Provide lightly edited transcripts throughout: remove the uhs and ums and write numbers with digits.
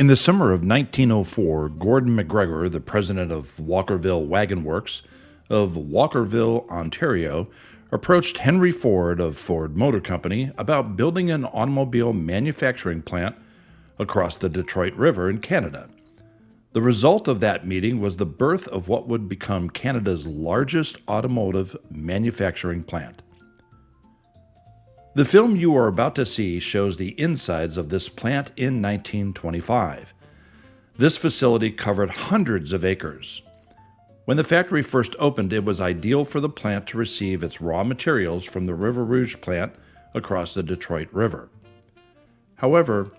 In the summer of 1904, Gordon McGregor, the president of Walkerville Wagon Works of Walkerville, Ontario, approached Henry Ford of Ford Motor Company about building an automobile manufacturing plant across the Detroit River in Canada. The result of that meeting was the birth of what would become Canada's largest automotive manufacturing plant. The film you are about to see shows the insides of this plant in 1925. This facility covered hundreds of acres. When the factory first opened, it was ideal for the plant to receive its raw materials from the River Rouge plant across the Detroit River. However,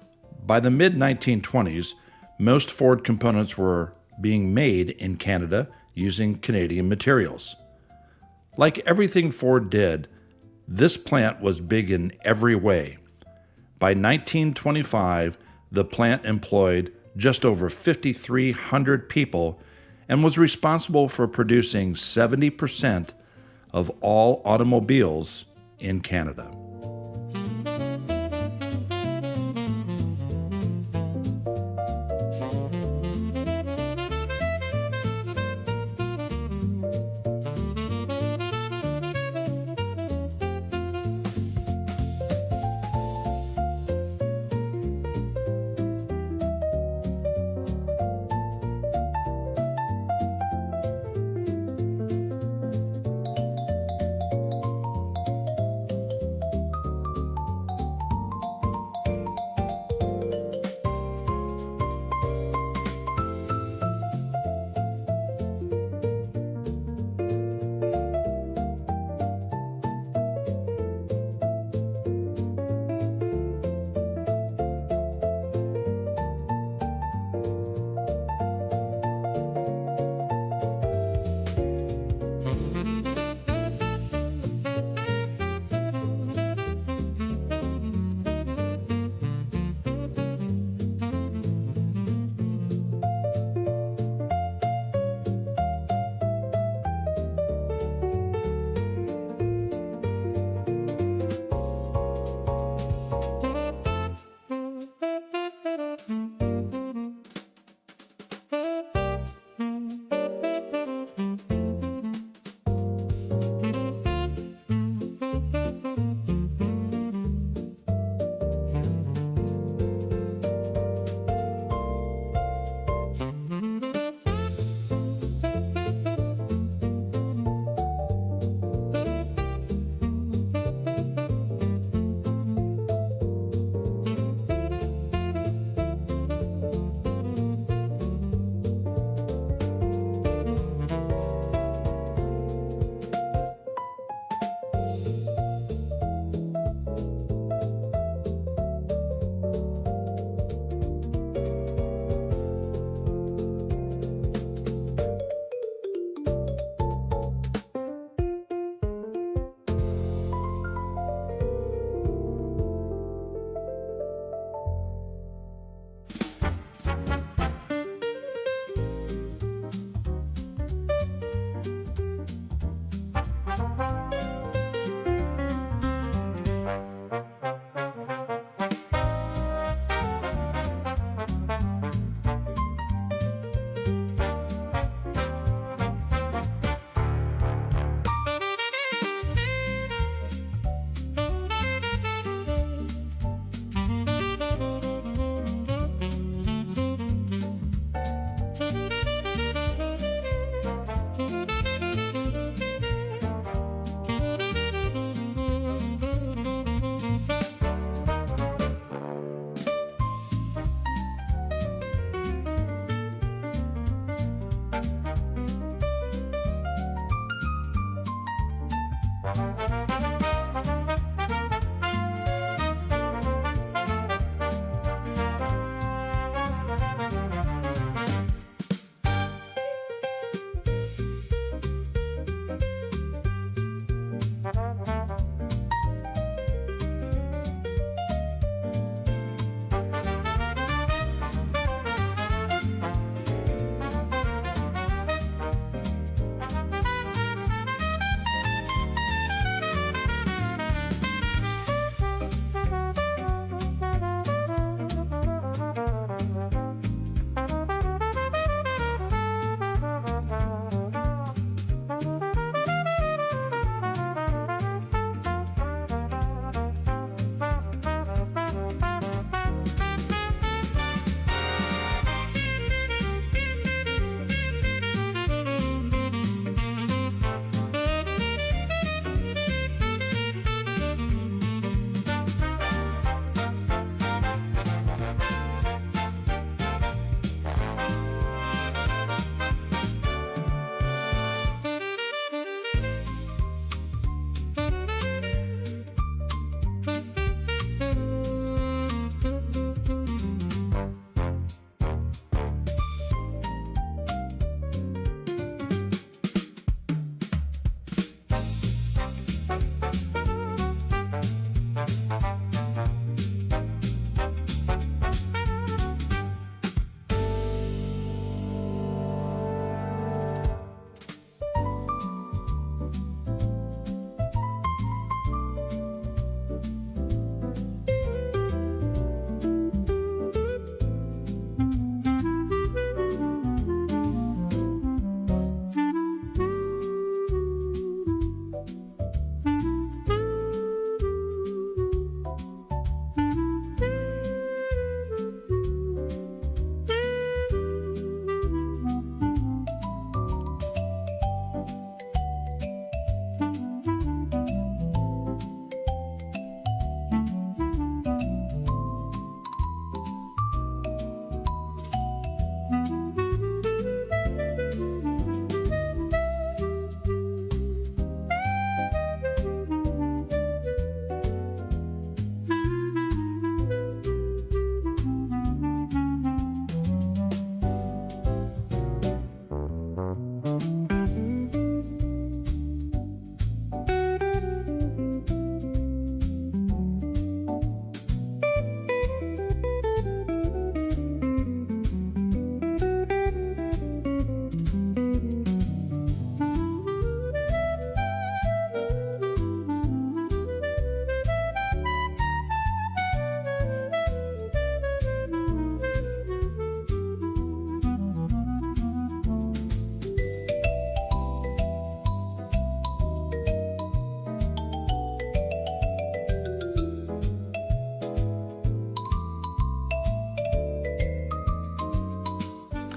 by the mid-1920s, most Ford components were being made in Canada using Canadian materials. Like everything Ford did, this plant was big in every way. By 1925, the plant employed just over 5,300 people and was responsible for producing 70% of all automobiles in Canada.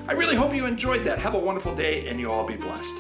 I really hope you enjoyed that. Have a wonderful day, and you all be blessed.